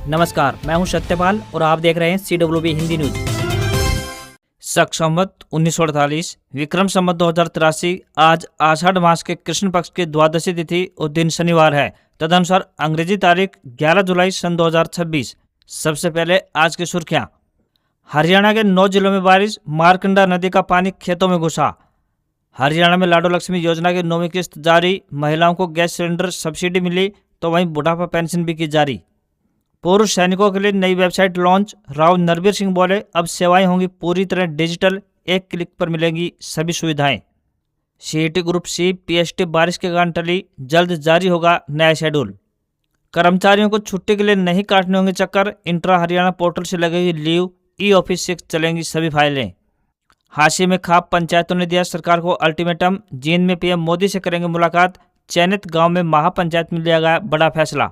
नमस्कार, मैं हूं सत्यपाल और आप देख रहे हैं CWB हिंदी न्यूज। शक संवत 1948 विक्रम संवत 2083 आज आषाढ़ मास के कृष्ण पक्ष की द्वादशी तिथि और दिन शनिवार है। तदनुसार अंग्रेजी तारीख 11 जुलाई सन 2026। सबसे पहले आज की सुर्खियां। हरियाणा के 9 जिलों में बारिश, मारकंडा नदी का पानी खेतों में घुसा। हरियाणा में लाडो लक्ष्मी योजना की 9वीं किस्त जारी, महिलाओं को गैस सिलेंडर सब्सिडी मिली तो वहीं बुढ़ापा पेंशन भी की जारी। पूर्व सैनिकों के लिए नई वेबसाइट लॉन्च, राव नरबीर सिंह बोले अब सेवाएं होंगी पूरी तरह डिजिटल, एक क्लिक पर मिलेंगी सभी सुविधाएं। CET ग्रुप C PST बारिश के कारण टली, जल्द जारी होगा नया शेड्यूल। कर्मचारियों को छुट्टी के लिए नहीं काटने होंगे चक्कर, इंट्रा हरियाणा पोर्टल से लगेगी लीव, ई-ऑफिस से चलेंगी सभी फाइलें। हाशिए में खाप पंचायतों ने दिया सरकार को अल्टीमेटम, जींद में PM मोदी से करेंगे मुलाकात, चयनित गांव में महापंचायत में लिया गया बड़ा फैसला।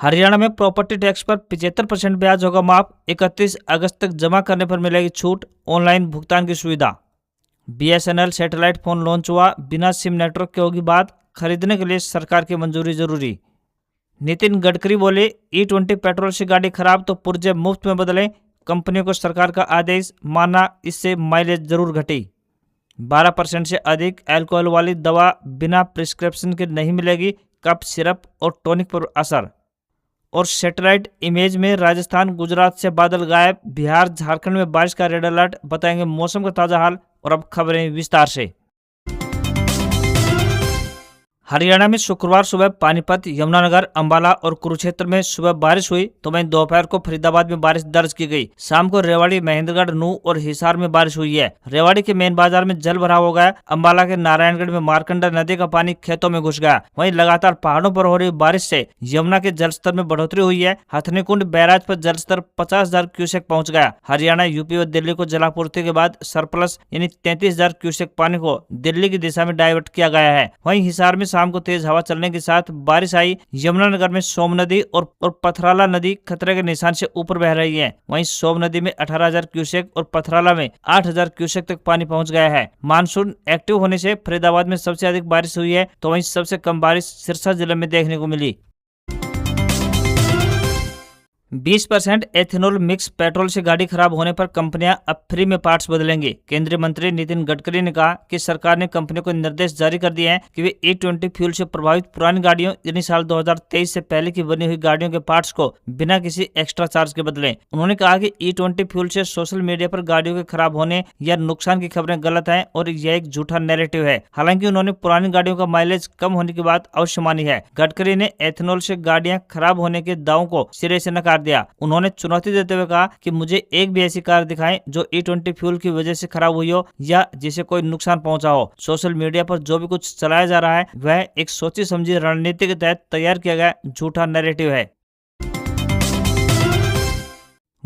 हरियाणा में प्रॉपर्टी टैक्स पर 75% ब्याज होगा माफ, 31 अगस्त तक जमा करने पर मिलेगी छूट, ऑनलाइन भुगतान की सुविधा। BSNL सैटेलाइट फोन लॉन्च हुआ, बिना सिम नेटवर्क के होगी बात, खरीदने के लिए सरकार की मंजूरी जरूरी। नितिन गडकरी बोले E20 पेट्रोल से गाड़ी खराब तो पुर्जे मुफ्त में बदलें, कंपनियों को सरकार का आदेश, माना इससे माइलेज जरूर घटी। 12% से अधिक अल्कोहल वाली दवा बिना प्रिस्क्रिप्शन के नहीं मिलेगी, कफ सिरप और टॉनिक पर असर। और सैटेलाइट इमेज में राजस्थान गुजरात से बादल गायब, बिहार झारखंड में बारिश का रेड अलर्ट, बताएंगे मौसम का ताजा हाल। और अब खबरें विस्तार से। हरियाणा में शुक्रवार सुबह पानीपत, यमुनानगर, अंबाला और कुरुक्षेत्र में सुबह बारिश हुई तो वहीं दोपहर को फरीदाबाद में बारिश दर्ज की गई। शाम को रेवाड़ी, महेंद्रगढ़, नूह और हिसार में बारिश हुई है। रेवाड़ी के मेन बाजार में जल भराव हो गया। अंबाला के नारायणगढ़ में मारकंडा नदी का पानी खेतों में घुस गया। वहीं लगातार पहाड़ों पर हो रही बारिश से यमुना के जलस्तर में बढ़ोतरी हुई है। हथनीकुंड बैराज पर जलस्तर 50,000 क्यूसेक पहुंच गया। हरियाणा, यूपी और दिल्ली को जलापूर्ति के बाद सरप्लस यानी 33,000 क्यूसेक पानी को दिल्ली की दिशा में डाइवर्ट किया गया है। वहीं हिसार में शाम को तेज हवा चलने के साथ बारिश आई। यमुनानगर में सोम नदी और पथराला नदी खतरे के निशान से ऊपर बह रही है। वहीं सोम नदी में 18,000 क्यूसेक और पथराला में 8,000 क्यूसेक तक पानी पहुंच गया है। मानसून एक्टिव होने से फरीदाबाद में सबसे अधिक बारिश हुई है तो वहीं सबसे कम बारिश सिरसा जिले में देखने को मिली। 20% एथेनॉल मिक्स पेट्रोल से गाड़ी खराब होने पर कंपनियां अब फ्री में पार्ट्स बदलेंगी। केंद्रीय मंत्री नितिन गडकरी ने कहा कि सरकार ने कंपनियों को निर्देश जारी कर दिए हैं कि वे E20 फ्यूल से प्रभावित पुरानी गाड़ियों यानी साल 2023 से पहले की बनी हुई गाड़ियों के पार्ट्स को बिना किसी एक्स्ट्रा चार्ज के बदलें। उन्होंने कहा कि E20 फ्यूल से सोशल मीडिया पर गाड़ियों के खराब होने या नुकसान की खबरें गलत हैं और यह एक झूठा नैरेटिव है। हालांकि उन्होंने पुरानी गाड़ियों का माइलेज कम होने की बात अवश्य मानी है। गडकरी ने एथेनॉल से गाड़ियां खराब होने के दावों को सिरे से नकार दिया। उन्होंने चुनौती देते हुए कहा कि मुझे एक भी ऐसी कार दिखाएं जो E20 फ्यूल की वजह से खराब हुई हो या जिसे कोई नुकसान पहुंचा हो। सोशल मीडिया पर जो भी कुछ चलाया जा रहा है वह एक सोची समझी रणनीति के तहत तैयार किया गया झूठा नैरेटिव है।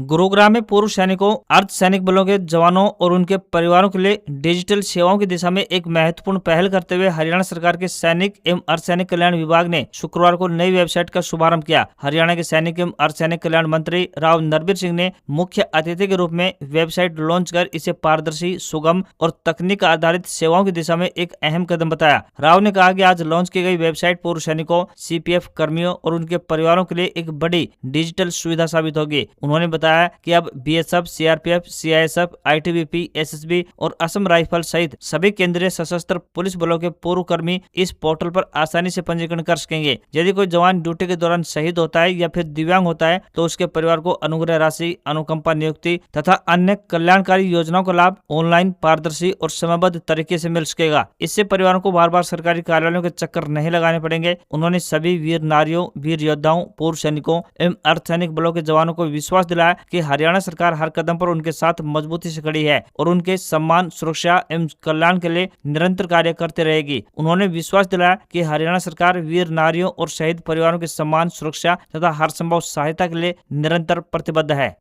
गुरुग्राम में पूर्व सैनिकों, अर्धसैनिक बलों के जवानों और उनके परिवारों के लिए डिजिटल सेवाओं की दिशा में एक महत्वपूर्ण पहल करते हुए हरियाणा सरकार के सैनिक एवं अर्धसैनिक कल्याण विभाग ने शुक्रवार को नई वेबसाइट का शुभारंभ किया। हरियाणा के सैनिक एवं अर्धसैनिक कल्याण मंत्री राव नरबीर सिंह ने मुख्य अतिथि के रूप में वेबसाइट लॉन्च कर इसे पारदर्शी, सुगम और तकनीक आधारित सेवाओं की दिशा में एक अहम कदम बताया। राव ने कहा कि आज लॉन्च की गई वेबसाइट पूर्व सैनिकों, CPF कर्मियों और उनके परिवारों के लिए एक बड़ी डिजिटल सुविधा साबित होगी। उन्होंने बताया कि अब BSF, CRPF, CISF, ITBP, SSB और असम राइफल सहित सभी केंद्रीय सशस्त्र पुलिस बलों के पूर्व कर्मी इस पोर्टल पर आसानी से पंजीकरण कर सकेंगे। यदि कोई जवान ड्यूटी के दौरान शहीद होता है या फिर दिव्यांग होता है तो उसके परिवार को अनुग्रह राशि, अनुकंपा नियुक्ति तथा अन्य कल्याणकारी योजनाओं का लाभ ऑनलाइन, पारदर्शी और समयबद्ध तरीके से मिल सकेगा। इससे परिवारों को बार बार सरकारी कार्यालयों के चक्कर नहीं लगाने पड़ेंगे। उन्होंने सभी वीर नारियों, वीर योद्धाओं, पूर्व सैनिकों एवं अर्धसैनिक बलों के जवानों को विश्वास दिलाया कि हरियाणा सरकार हर कदम पर उनके साथ मजबूती से खड़ी है और उनके सम्मान, सुरक्षा एवं कल्याण के लिए निरंतर कार्य करते रहेगी। उन्होंने विश्वास दिलाया कि हरियाणा सरकार वीर नारियों और शहीद परिवारों के सम्मान, सुरक्षा तथा हर संभव सहायता के लिए निरंतर प्रतिबद्ध है।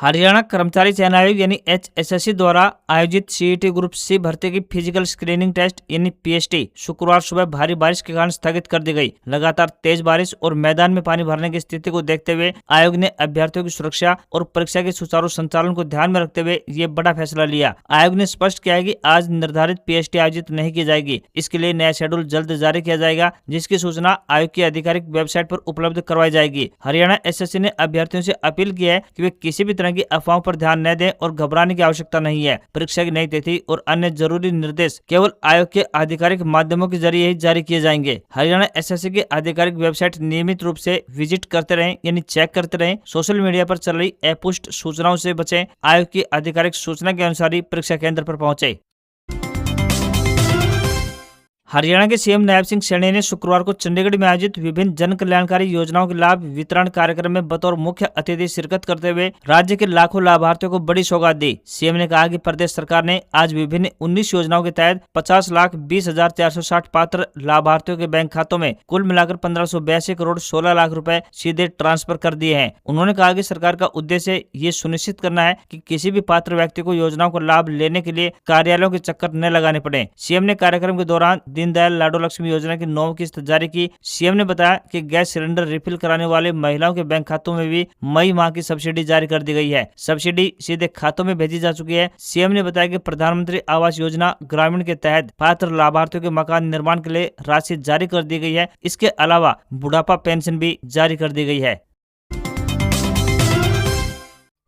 हरियाणा कर्मचारी चयन आयोग यानी HSSC द्वारा आयोजित CET ग्रुप C भर्ती की फिजिकल स्क्रीनिंग टेस्ट यानी PST शुक्रवार सुबह भारी बारिश के कारण स्थगित कर दी गई। लगातार तेज बारिश और मैदान में पानी भरने की स्थिति को देखते हुए आयोग ने अभ्यर्थियों की सुरक्षा और परीक्षा के सुचारू संचालन को ध्यान में रखते हुए ये बड़ा फैसला लिया। आयोग ने स्पष्ट किया है कि आज निर्धारित PST आयोजित नहीं की जाएगी। इसके लिए नया शेड्यूल जल्द जारी किया जाएगा, जिसकी सूचना आयोग की आधिकारिक वेबसाइट पर उपलब्ध करवाई जाएगी। हरियाणा SSC ने अभ्यर्थियों से अपील की है कि वे किसी भी की अफवाहों पर ध्यान न दें और घबराने की आवश्यकता नहीं है। परीक्षा की नई तिथि और अन्य जरूरी निर्देश केवल आयोग के आधिकारिक माध्यमों के जरिए ही जारी किए जाएंगे। हरियाणा SSC की आधिकारिक वेबसाइट नियमित रूप से विजिट करते रहें यानी चेक करते रहें। सोशल मीडिया पर चल रही अपुष्ट सूचनाओं से बचें। आयोग की आधिकारिक सूचना के अनुसार ही परीक्षा केंद्र पर पहुंचे। हरियाणा के CM नायब सिंह सैनी ने शुक्रवार को चंडीगढ़ में आयोजित विभिन्न जन कल्याणकारी योजनाओं के लाभ वितरण कार्यक्रम में बतौर मुख्य अतिथि शिरकत करते हुए राज्य के लाखों लाभार्थियों को बड़ी सौगात दी। CM ने कहा कि प्रदेश सरकार ने आज विभिन्न 19 योजनाओं के तहत 50,20,460 पात्र लाभार्थियों के बैंक खातों में कुल मिलाकर 1582 करोड़ 16 लाख रुपए सीधे ट्रांसफर कर दिए हैं। उन्होंने कहा कि सरकार का उद्देश्य ये सुनिश्चित करना है कि किसी भी पात्र व्यक्ति को योजनाओं का लाभ लेने के लिए कार्यालयों के चक्कर न लगाने पड़े। CM ने कार्यक्रम के दौरान दीनदयाल लाडो लक्ष्मी योजना की 9वीं किस्त जारी की। CM ने बताया कि गैस सिलेंडर रिफिल कराने वाले महिलाओं के बैंक खातों में भी मई माह की सब्सिडी जारी कर दी गई है। सब्सिडी सीधे खातों में भेजी जा चुकी है। CM ने बताया कि प्रधानमंत्री आवास योजना ग्रामीण के तहत पात्र लाभार्थियों के मकान निर्माण के लिए राशि जारी कर दी गई है। इसके अलावा बुढ़ापा पेंशन भी जारी कर दी गई है।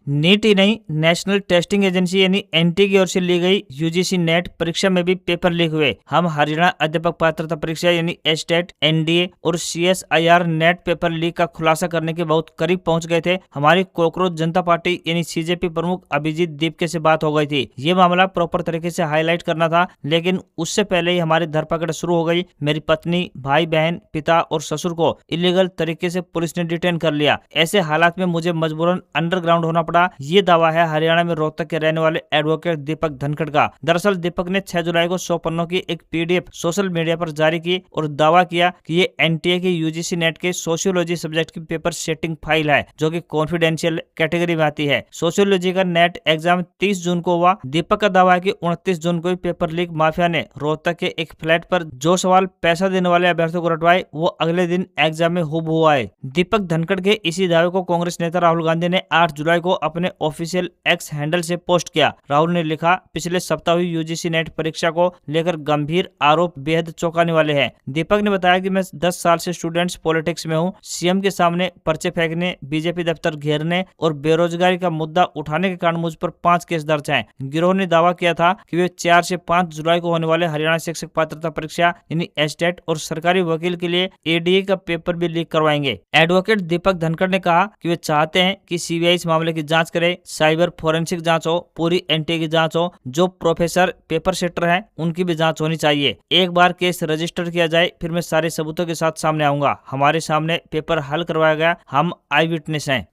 नीट ही नहीं, नेशनल टेस्टिंग एजेंसी यानी NT की ओर से ली गई UGC नेट परीक्षा में भी पेपर लीक हुए। हम हरियाणा अध्यापक पात्रता परीक्षा यानी HTET, NDA और CSIR नेट पेपर लीक का खुलासा करने के बहुत करीब पहुंच गए थे। हमारी कॉकरोच जनता पार्टी यानी CJP प्रमुख अभिजीत दीपके से बात हो गई थी। ये मामला प्रॉपर तरीके से हाईलाइट करना था, लेकिन उससे पहले ही हमारी धरपकड़ शुरू हो गई। मेरी पत्नी, भाई बहन, पिता और ससुर को इलीगल तरीके से पुलिस ने डिटेन कर लिया। ऐसे हालात में मुझे मजबूरन अंडरग्राउंड होना पड़ा। ये दावा है हरियाणा में रोहतक के रहने वाले एडवोकेट दीपक धनखड़ का। दरअसल दीपक ने 6 जुलाई को 100 पन्नों की एक PDF सोशल मीडिया पर जारी की और दावा किया कि ये NTA की UGC नेट के सोशियोलॉजी सब्जेक्ट की पेपर सेटिंग फाइल है, जो कि कॉन्फिडेंशियल कैटेगरी में आती है। सोशियोलॉजी का नेट एग्जाम 30 जून को हुआ। दीपक का दावा है कि 29 जून को ही पेपर लीक माफिया ने रोहतक के एक फ्लैट पर जो सवाल पैसा देने वाले अभ्यर्थियों को रटवाए, वो अगले दिन एग्जाम में हूबहू आए। दीपक धनखड़ के इसी दावे को कांग्रेस नेता राहुल गांधी ने 8 जुलाई को अपने ऑफिशियल X हैंडल से पोस्ट किया। राहुल ने लिखा, पिछले सप्ताह हुई UGC नेट परीक्षा को लेकर गंभीर आरोप बेहद चौंकाने वाले हैं। दीपक ने बताया कि मैं 10 साल से स्टूडेंट्स पॉलिटिक्स में हूं। CM के सामने पर्चे फेंकने, BJP दफ्तर घेरने और बेरोजगारी का मुद्दा उठाने के कारण मुझ पर 5 केस दर्ज हैं। गिरोह ने दावा किया था कि वे 4 से 5 जुलाई को होने वाले हरियाणा शिक्षक पात्रता परीक्षा यानी HTET और सरकारी वकील के लिए ADA का पेपर भी लीक करवाएंगे। एडवोकेट दीपक धनखड़ ने कहा कि वे चाहते हैं कि CBI इस मामले की जांच करे, साइबर फोरेंसिक जांच हो, पूरी NTA की जांच हो, जो प्रोफेसर पेपर सेटर हैं उनकी भी जांच होनी चाहिए। एक बार केस रजिस्टर किया जाए, फिर मैं सारे सबूतों के साथ सामने आऊंगा। हमारे सामने पेपर हल करवाया गया, हम आई विटनेस हैं।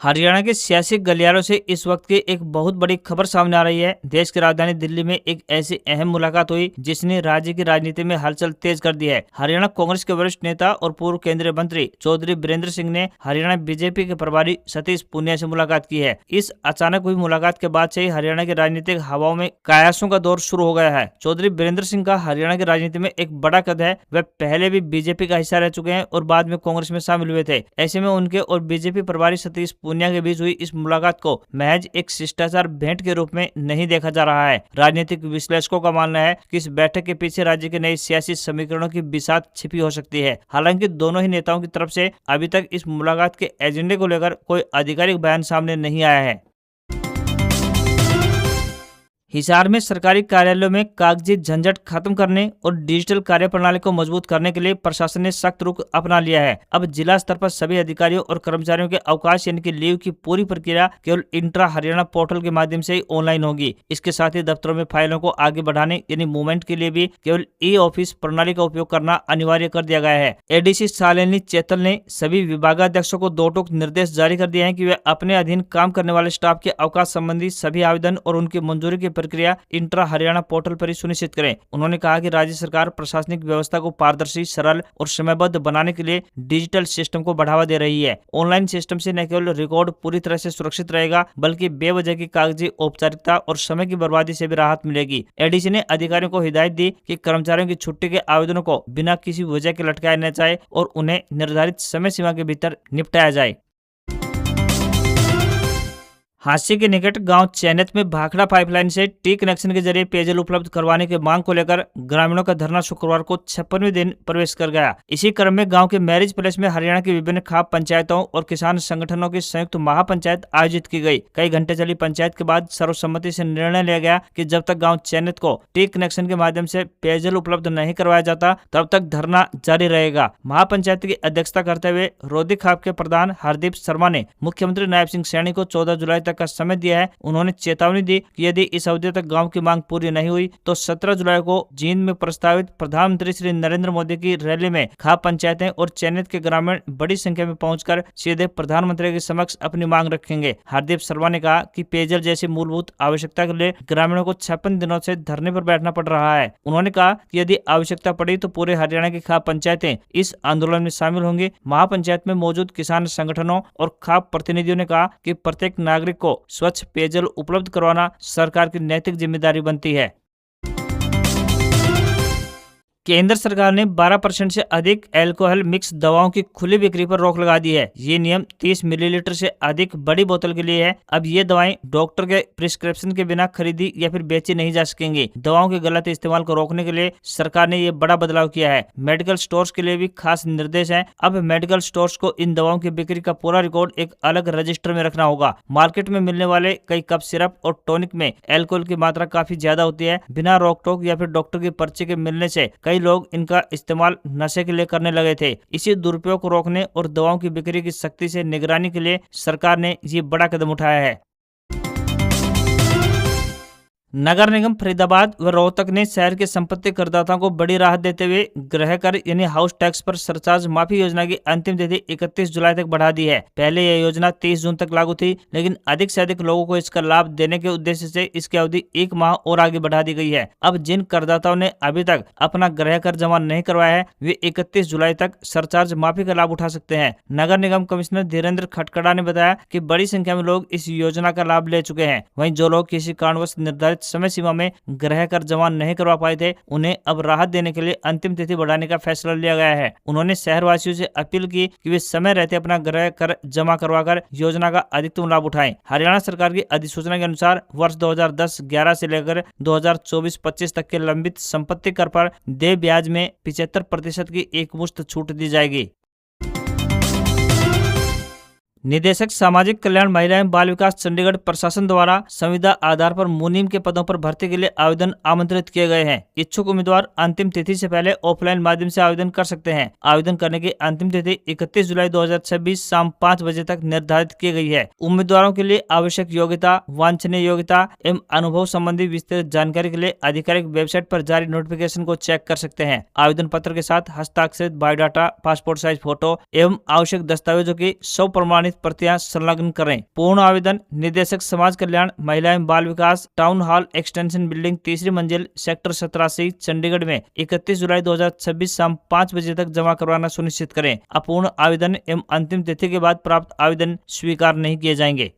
हरियाणा के सियासी गलियारों से इस वक्त की एक बहुत बड़ी खबर सामने आ रही है। देश की राजधानी दिल्ली में एक ऐसी अहम मुलाकात हुई जिसने राज्य की राजनीति में हलचल तेज कर दी है। हरियाणा कांग्रेस के वरिष्ठ नेता और पूर्व केंद्रीय मंत्री चौधरी बीरेंद्र सिंह ने हरियाणा BJP के प्रभारी सतीश पूनिया से मुलाकात की है। इस अचानक हुई मुलाकात के बाद से ही हरियाणा की राजनीतिक हवाओं में कयासों का दौर शुरू हो गया है। चौधरी बीरेंद्र सिंह का हरियाणा की राजनीति में एक बड़ा कद है। वे पहले भी BJP का हिस्सा रह चुके हैं और बाद में कांग्रेस में शामिल हुए थे। ऐसे में उनके और BJP प्रभारी सतीश पूनिया के बीच हुई इस मुलाकात को महज एक शिष्टाचार भेंट के रूप में नहीं देखा जा रहा है। राजनीतिक विश्लेषकों का मानना है कि इस बैठक के पीछे राज्य के नए सियासी समीकरणों की बिसात छिपी हो सकती है। हालांकि दोनों ही नेताओं की तरफ से अभी तक इस मुलाकात के एजेंडे को लेकर कोई आधिकारिक बयान सामने नहीं आया है। हिसार में सरकारी कार्यालयों में कागजी झंझट खत्म करने और डिजिटल कार्यप्रणाली को मजबूत करने के लिए प्रशासन ने सख्त रुख अपना लिया है। अब जिला स्तर पर सभी अधिकारियों और कर्मचारियों के अवकाश यानी कि लीव की पूरी प्रक्रिया केवल इंट्रा हरियाणा पोर्टल के माध्यम से ही ऑनलाइन होगी। इसके साथ ही दफ्तरों में फाइलों को आगे बढ़ाने यानी मूवमेंट के लिए भी केवल E-ऑफिस प्रणाली का उपयोग करना अनिवार्य कर दिया गया है। ADC शालिनी चेतल ने सभी विभागाध्यक्षों को 2 टूक निर्देश जारी कर दिए हैं कि वे अपने अधीन काम करने वाले स्टाफ के अवकाश संबंधी सभी आवेदन और उनकी मंजूरी की प्रक्रिया इंट्रा हरियाणा पोर्टल पर ही सुनिश्चित करें। उन्होंने कहा कि राज्य सरकार प्रशासनिक व्यवस्था को पारदर्शी, सरल और समयबद्ध बनाने के लिए डिजिटल सिस्टम को बढ़ावा दे रही है। ऑनलाइन सिस्टम से न केवल रिकॉर्ड पूरी तरह से सुरक्षित रहेगा, बल्कि बेवजह की कागजी औपचारिकता और समय की बर्बादी से भी राहत मिलेगी। एडीसी ने अधिकारियों को हिदायत दी कि कर्मचारियों की छुट्टी के आवेदनों को बिना किसी वजह के लटकाया न जाए और उन्हें निर्धारित समय सीमा के भीतर निपटाया जाए। हांसी के निकट गांव चैनत में भाखड़ा पाइपलाइन से टी कनेक्शन के जरिए पेयजल उपलब्ध करवाने की मांग को लेकर ग्रामीणों का धरना शुक्रवार को 56वें दिन प्रवेश कर गया। इसी क्रम में गांव के मैरिज पैलेस में हरियाणा की विभिन्न खाप पंचायतों और किसान संगठनों की संयुक्त महापंचायत आयोजित की गई। कई घंटे चली पंचायत के बाद सर्वसम्मति से निर्णय लिया गया कि जब तक गाँव चैनत को टी कनेक्शन के माध्यम से पेयजल उपलब्ध नहीं करवाया जाता, तब तक धरना जारी रहेगा। महापंचायत की अध्यक्षता करते हुए रोधी खाप के प्रधान हरदीप शर्मा ने मुख्यमंत्री नायब सिंह सैनी को 14 जुलाई का समय दिया है। उन्होंने चेतावनी दी कि यदि इस अवधि तक गांव की मांग पूरी नहीं हुई तो 17 जुलाई को जींद में प्रस्तावित प्रधानमंत्री श्री नरेंद्र मोदी की रैली में खाप पंचायतें और चयनित के ग्रामीण बड़ी संख्या में पहुंचकर सीधे प्रधानमंत्री के समक्ष अपनी मांग रखेंगे। हरदीप शर्मा ने कहा कि पेयजल जैसी मूलभूत आवश्यकता के लिए ग्रामीणों को 56 दिनों से धरने पर बैठना पड़ रहा है। उन्होंने कहा कि यदि आवश्यकता पड़ी तो पूरे हरियाणा की खाप पंचायतें इस आंदोलन में शामिल होंगी। महापंचायत में मौजूद किसान संगठनों और खाप प्रतिनिधियों ने कहा कि प्रत्येक नागरिक को स्वच्छ पेयजल उपलब्ध करवाना सरकार की नैतिक जिम्मेदारी बनती है। केंद्र सरकार ने 12% से अधिक अल्कोहल मिक्स दवाओं की खुली बिक्री पर रोक लगा दी है। ये नियम 30 मिलीलीटर से अधिक बड़ी बोतल के लिए है। अब ये दवाएं डॉक्टर के प्रिस्क्रिप्शन के बिना खरीदी या फिर बेची नहीं जा सकेंगी। दवाओं के गलत इस्तेमाल को रोकने के लिए सरकार ने ये बड़ा बदलाव किया है। मेडिकल स्टोर्स के लिए भी खास निर्देश है। अब मेडिकल स्टोर्स को इन दवाओं की बिक्री का पूरा रिकॉर्ड एक अलग रजिस्टर में रखना होगा। मार्केट में मिलने वाले कई कप सिरप और टॉनिक में अल्कोहल की मात्रा काफी ज्यादा होती है। बिना रोक टोक या फिर डॉक्टर की पर्ची के मिलने से कई लोग इनका इस्तेमाल नशे के लिए करने लगे थे। इसी दुरुपयोग को रोकने और दवाओं की बिक्री की सख्ती से निगरानी के लिए सरकार ने ये बड़ा कदम उठाया है। नगर निगम फरीदाबाद व रोहतक ने शहर के संपत्ति करदाताओं को बड़ी राहत देते हुए गृह कर यानी हाउस टैक्स पर सरचार्ज माफी योजना की अंतिम तिथि 31 जुलाई तक बढ़ा दी है। पहले यह योजना 30 जून तक लागू थी, लेकिन अधिक से अधिक लोगों को इसका लाभ देने के उद्देश्य से इसकी अवधि 1 माह और आगे बढ़ा दी गई है। अब जिन करदाताओं ने अभी तक अपना गृह कर जमा नहीं करवाया है, वे 31 जुलाई तक सरचार्ज माफी का लाभ उठा सकते हैं। नगर निगम कमिश्नर धीरेन्द्र खटकड़ा ने बताया कि बड़ी संख्या में लोग इस योजना का लाभ ले चुके हैं। वहीं जो लोग किसी कारणवश निर्धारित समय सीमा में गृह कर जमा नहीं करवा पाए थे, उन्हें अब राहत देने के लिए अंतिम तिथि बढ़ाने का फैसला लिया गया है। उन्होंने शहरवासियों से अपील की कि वे समय रहते अपना गृह कर जमा करवाकर योजना का अधिकतम लाभ उठाएं। हरियाणा सरकार की अधिसूचना के अनुसार वर्ष 2010-11 से लेकर 2024-25 तक के लंबित संपत्ति कर पर देय ब्याज में 75% की एकमुश्त छूट दी जाएगी। निदेशक सामाजिक कल्याण महिला एवं बाल विकास चंडीगढ़ प्रशासन द्वारा संविदा आधार पर मुनीम के पदों पर भर्ती के लिए आवेदन आमंत्रित किए गए हैं। इच्छुक उम्मीदवार अंतिम तिथि से पहले ऑफलाइन माध्यम से आवेदन कर सकते हैं। आवेदन करने की अंतिम तिथि 31 जुलाई 2026 शाम 5 बजे तक निर्धारित की गई है। उम्मीदवारों के लिए आवश्यक योग्यता, वांछनीय योग्यता एवं अनुभव संबंधी विस्तृत जानकारी के लिए आधिकारिक वेबसाइट पर जारी नोटिफिकेशन को चेक कर सकते हैं। आवेदन पत्र के साथ हस्ताक्षरित बायोडाटा, पासपोर्ट साइज फोटो एवं आवश्यक दस्तावेजों की स्वप्रमाणित प्रतियां संलग्न करें। पूर्ण आवेदन निदेशक समाज कल्याण महिला एवं बाल विकास, टाउन हॉल एक्सटेंशन बिल्डिंग, 3री मंजिल, सेक्टर 87, चंडीगढ़ में 31 जुलाई 2026 शाम 5 बजे तक जमा करवाना सुनिश्चित करें। अपूर्ण आवेदन एवं अंतिम तिथि के बाद प्राप्त आवेदन स्वीकार नहीं किए जाएंगे।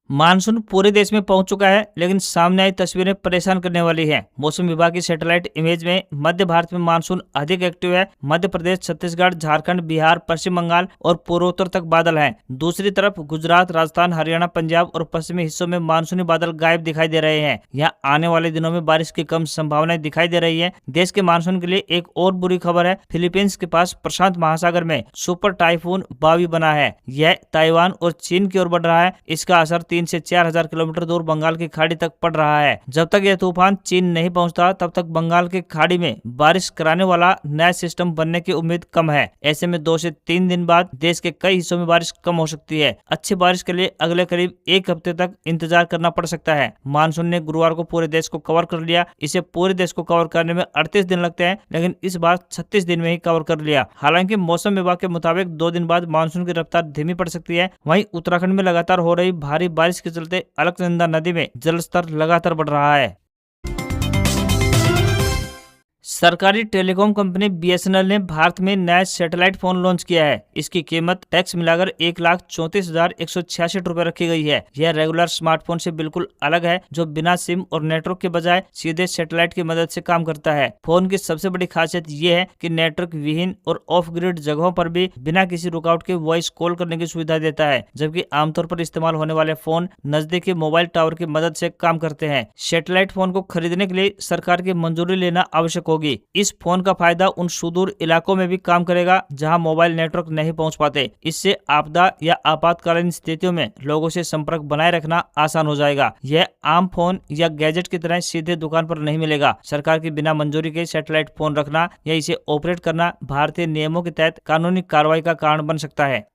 मानसून पूरे देश में पहुंच चुका है, लेकिन सामने आई तस्वीरें परेशान करने वाली हैं। मौसम विभाग की सैटेलाइट इमेज में मध्य भारत में मानसून अधिक एक्टिव है। मध्य प्रदेश, छत्तीसगढ़, झारखंड, बिहार, पश्चिम बंगाल और पूर्वोत्तर तक बादल हैं। दूसरी तरफ गुजरात, राजस्थान, हरियाणा, पंजाब और पश्चिमी हिस्सों में मानसूनी बादल गायब दिखाई दे रहे हैं। यहाँ आने वाले दिनों में बारिश की कम संभावनाएं दिखाई दे रही है। देश के मानसून के लिए एक और बुरी खबर है। फिलीपींस के पास प्रशांत महासागर में सुपर टाइफून बावी बना है। यह ताइवान और चीन की ओर बढ़ रहा है। इसका असर 3 से 4,000 किलोमीटर दूर बंगाल की खाड़ी तक पड़ रहा है। जब तक यह तूफान चीन नहीं पहुंचता, तब तक बंगाल की खाड़ी में बारिश कराने वाला नया सिस्टम बनने की उम्मीद कम है। ऐसे में 2 से 3 दिन बाद देश के कई हिस्सों में बारिश कम हो सकती है। अच्छी बारिश के लिए अगले करीब 1 हफ्ते तक इंतजार करना पड़ सकता है। मानसून ने गुरुवार को पूरे देश को कवर कर लिया। इसे पूरे देश को कवर करने में 38 दिन लगते हैं, लेकिन इस बार 36 दिन में ही कवर कर लिया। हालांकि मौसम विभाग के मुताबिक 2 दिन बाद मानसून की रफ्तार धीमी पड़ सकती है। वहीं उत्तराखंड में लगातार हो रही भारी बारिश बारिश के चलते अलकनंदा नदी में जलस्तर लगातार बढ़ रहा है। सरकारी टेलीकॉम कंपनी BSNL ने भारत में नया सैटेलाइट फोन लॉन्च किया है। इसकी कीमत टैक्स मिलाकर 1,34,166 रुपए रखी गई है। यह रेगुलर स्मार्टफोन से बिल्कुल अलग है, जो बिना सिम और नेटवर्क के बजाय सीधे सैटेलाइट की मदद से काम करता है। फोन की सबसे बड़ी खासियत यह है कि नेटवर्क विहीन और ऑफ ग्रिड जगहों पर भी बिना किसी रुकावट के वॉइस कॉल करने की सुविधा देता है, जबकि आमतौर पर इस्तेमाल होने वाले फोन नजदीकी मोबाइल टावर की मदद से काम करते हैं। सैटेलाइट फोन को खरीदने के लिए सरकार की मंजूरी लेना आवश्यक होगी। इस फोन का फायदा उन सुदूर इलाकों में भी काम करेगा जहां मोबाइल नेटवर्क नहीं पहुंच पाते। इससे आपदा या आपातकालीन स्थितियों में लोगों से संपर्क बनाए रखना आसान हो जाएगा। यह आम फोन या गैजेट की तरह सीधे दुकान पर नहीं मिलेगा। सरकार की बिना मंजूरी के सैटेलाइट फोन रखना या इसे ऑपरेट करना भारतीय नियमों के तहत कानूनी कार्रवाई का कारण बन सकता है।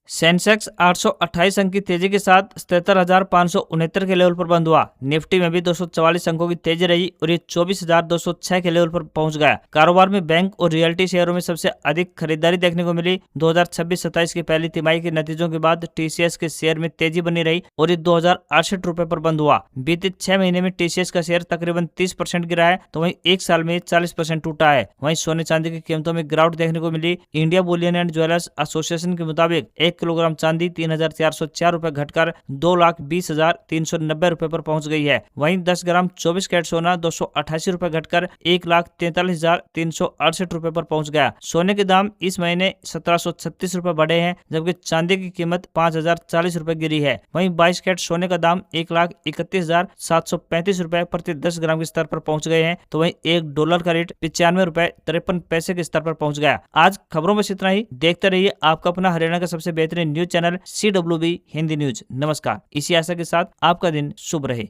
सेंसेक्स 828 अंक की तेजी के साथ 77,569 के लेवल पर बंद हुआ। निफ्टी में भी 244 अंकों की तेजी रही और ये 24,206 के लेवल पर पहुंच गया। कारोबार में बैंक और रियल्टी शेयरों में सबसे अधिक खरीदारी देखने को मिली। 2026-27 की पहली तिमाही के नतीजों के बाद TCS के शेयर में तेजी बनी रही और ये 2,068 रुपए पर बंद हुआ। बीते 6 महीने में TCS का शेयर तकरीबन 30% गिरा है, तो वहीं एक साल में 40% टूटा है। वहीं सोने चांदी की कीमतों में गिरावट देखने को मिली। India bullion and jewellers association के मुताबिक 1 किलोग्राम चांदी 3,404 रुपए घटकर 2,20,390 रुपए पर पहुंच गई है। वहीं 10 ग्राम 24 कैरेट सोना 288 रुपए घटकर 1,43,368 रुपए पर पहुंच गया। सोने के दाम इस महीने 1,736 रुपए बढ़े हैं, जबकि चांदी की कीमत 5,040 रुपए गिरी है। वहीं 22 कैरेट सोने का दाम 1,31,735 रुपए प्रति 10 ग्राम के स्तर पर पहुंच गए हैं, तो वहीं $1 का रेट 95 रुपए 53 पैसे के स्तर पर पहुंच गया। आज खबरों में इतना ही। देखते रहिए आपका अपना हरियाणा का सबसे बेहतरीन news channel CWB Hindi news. नमस्कार। इसी आशा के साथ आपका दिन शुभ रहे।